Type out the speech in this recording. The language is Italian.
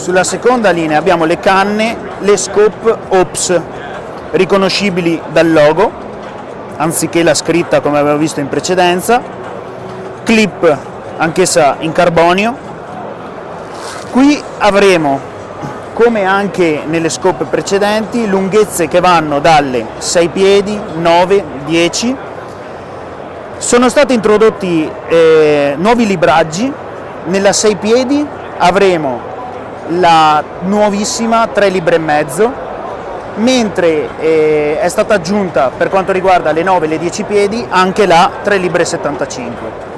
Sulla seconda linea abbiamo le canne, le scope OPS, riconoscibili dal logo, anziché la scritta come avevo visto in precedenza, clip anch'essa in carbonio. Qui avremo, come anche nelle scope precedenti, lunghezze che vanno dalle 6 piedi, 9, 10. Sono stati introdotti nuovi libraggi. Nella 6 piedi avremo la nuovissima 3 libbre e mezzo, mentre è stata aggiunta, per quanto riguarda le 9 e le 10 piedi, anche la 3 libbre e 75.